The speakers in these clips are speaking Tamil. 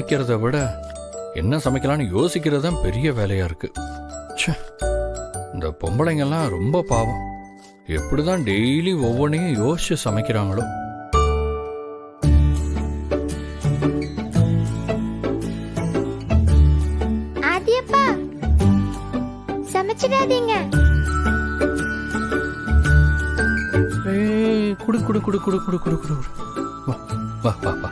சமைக்கிறத விட என்ன சமைக்கலாம்னு யோசிக்கிறது தான் பெரிய வேலையா இருக்கு. ச்சே, இந்த பொம்பளைங்கெல்லாம் ரொம்ப பாவம். எப்படிதான் டெய்லி ஒவ்வொன்றையும் யோசிச்சு சமைக்கிறாங்களோ. ஆதியப்பா, சமைச்சிடாதீங்க. ஏய், குடு குடு குடு குடு குடு குடு குடு. வா வா வா வா.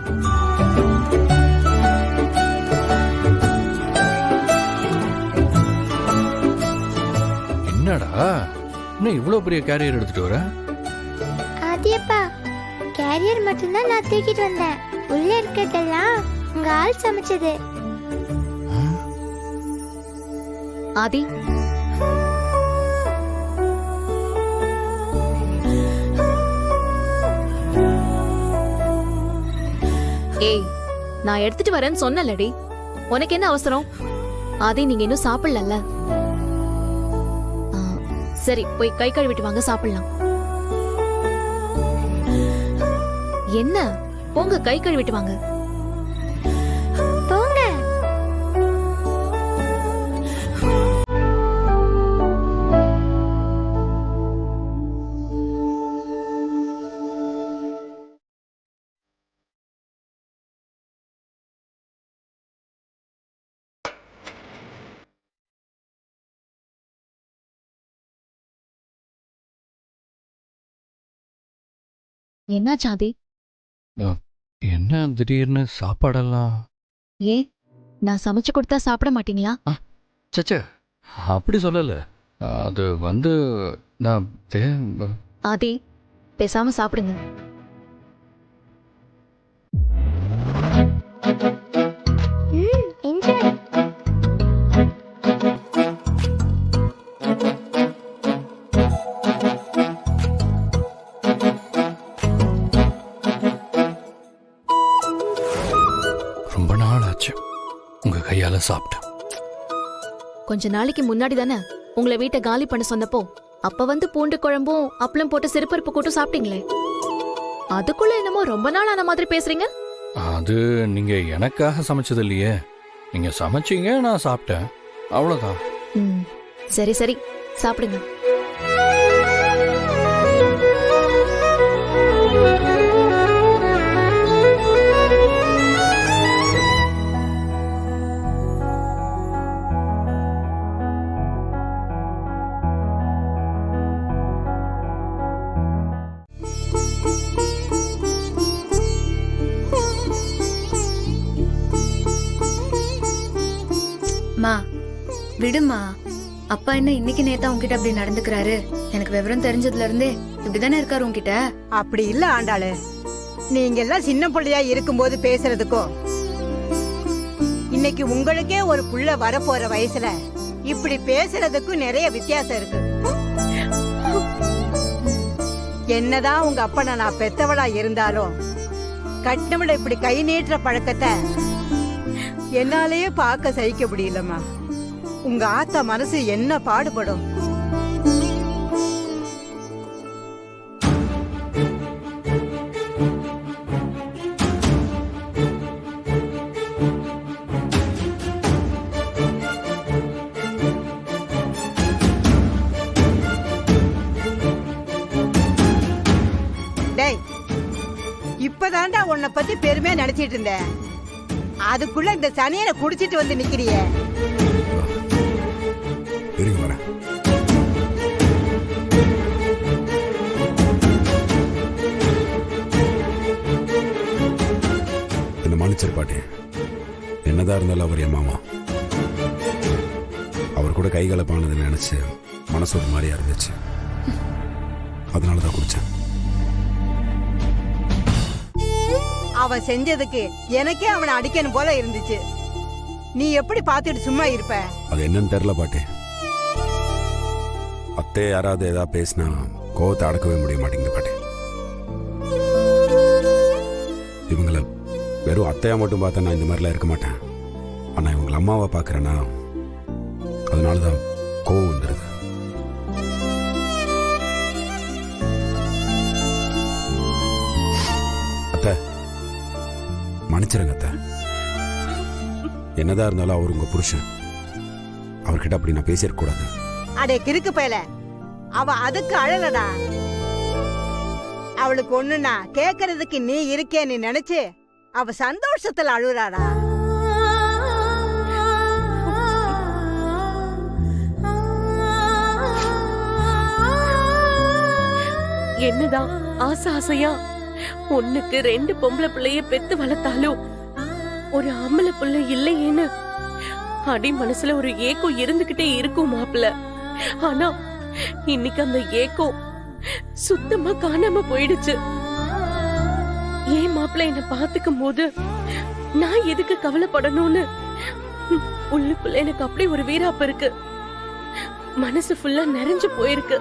என்னடா இன்னும் இவ்வளவு பெரிய கேரியர் எடுத்துட்டு வர? ஆதியப்பா, கேரியர் மட்டும்தான் நான் தூக்கிட்டு வந்தேன். உள்ள இருக்கிறதெல்லாம் உங்க ஆள் சமைச்சது. ஆதி, ஏய், நான் எடுத்துட்டு வரேன்னு சொன்னலடி. உனக்கு என்ன அவசரம்? ஆதி, நீங்க இன்னும் சாப்பிடல. சரி, போய் கை கழுவிட்டு வாங்க, சாப்பிடலாம். என்ன, போங்க கை கழுவிட்டு வாங்க. போங்க. என்னாச்சு ஆதி? என்ன திடீர்னு சாப்பாடெல்லாம்? ஏன், நான் சமைச்சு கொடுத்தா சாப்பிட மாட்டீங்களா? சச்சே, அப்படி சொல்லல. அது வந்து நான் ஆதி, பேசாம சாப்பிடுங்க. என்ஜாய். ரொம்ப நாள் ஆச்சு உங்க கையால சாப்பிட்டேன். கொஞ்ச நாளைக்கு முன்னாடி தானே உங்களை வீட்டை காலி பண்ண சொன்னப்போ அப்ப வந்து பூண்டு குழம்பும் அப்பளம் போட்டு சிறுபருப்பு கூட்டும் சாப்பிட்டீங்களே, அதுக்குள்ள என்னமோ ரொம்ப நாள் ஆன மாதிரி பேசுறீங்க. அது நீங்க எனக்காக சமைச்சது இல்லையே. நீங்க சமைச்சீங்க, நான் சாப்பிட்டேன், அவ்வளவுதான். சரி சரி, சாப்பிடுங்க. மா விடுமா, அப்பா என்ன இன்னைக்கு நேத்தா உன்கிட்ட அப்படி நடந்துக்கிறாரு? எனக்கு விவரம் தெரிஞ்சதுல இருந்தே இப்படிதானே இருக்காரு உன்கிட்ட. அப்படி இல்ல ஆண்டாளு, நீங்க எல்லாம் சின்ன பிள்ளையா இருக்கும்போது பேசுறதுக்கும் இன்னைக்கு உங்களுக்கே ஒரு புள்ள வரப்போற வயசுல இப்படி பேசுறதுக்கும் நிறைய வித்தியாசம் இருக்கு. என்னதான் உங்க அப்பனை நான் பெத்தவளா இருந்தாலும் கட்டினவளை இப்படி கை நீட்டுற பழக்கத்தை என்னாலேயே பார்க்க சகிக்க முடியலம்மா. உங்க ஆத்தா மனசு என்ன பாடுபடும். டேய், இப்பதான்டா உன்னை பத்தி பெருமையா நினைச்சிட்டு இருந்தேன். அதுக்குள்ள இந்த சனியனை குடிச்சிட்டு வந்து நிக்கிறியே. இருங்க வரேன். என்ன மன்னிச்சிரு பாட்டி. என்னதான் இருந்தாலும் அவர் என் மாமா. அவர் கூட கைகலப்பானதை நினைச்சு மனசு ஒரு மாதிரியா இருந்துச்சு. அதனாலதான் குடிச்சேன். அவன் செஞ்சதுக்கு எனக்கே அவனை அடிக்கணும் போல இருந்துச்சு. நீ எப்படி பாத்துட்டு சும்மா இருப்ப? அது என்னன்னு தெரியல பாட்டி. அத்தை யாராவது ஏதாவது பேசினா கோவத்தை அடக்கவே முடிய மாட்டேங்குது பாட்டி. இவங்கள வெறும் அத்தையா மட்டும் பார்த்தா நான் இந்த மாதிரிலாம் இருக்க மாட்டேன். ஆனா இவங்களை அம்மாவை பார்க்கறேன்னா அதனாலதான் கோவம் வந்துடுது. அத்தை மன்னிச்சிருங்க அத்தை. என்னதான் இருந்தாலும் அவர் உங்க புருஷன். அவர்கிட்ட அப்படி நான் பேசிடக்கூடாது. அடே கிறுக்கு பயல, அவ அதுக்கு அழலடா. அவளுக்கு ஒண்ணுனா கேக்குறதுக்கு நீ இருக்கேன்னு நினைச்சு அவ சந்தோஷத்துல அழுறாடா. என்னதான் ஆசை ஆசையா ஒண்ணுக்கு 2 பொம்பளை பிள்ளைய பெத்து வளர்த்தாலும் ஒரு ஆம்பளை பிள்ளை இல்லையேன்னு அடி மனசுல ஒரு ஏக்கம் இருந்துகிட்டே இருக்கும் மாப்பிள்ள. ஆனா இன்னைக்கு அந்த ஏக்கம் சுத்தமா காணாம போயிடுச்சு. ஏன் மாப்பிள்ள என்ன பாத்துக்கும் போது நான் எதுக்கு கவலைப்படணும்னு உள்ளுக்குள்ள எனக்கு அப்படி ஒரு வீராப்பு இருக்கு. மனசு ஃபுல்லா நிறைஞ்சு போயிருக்கு.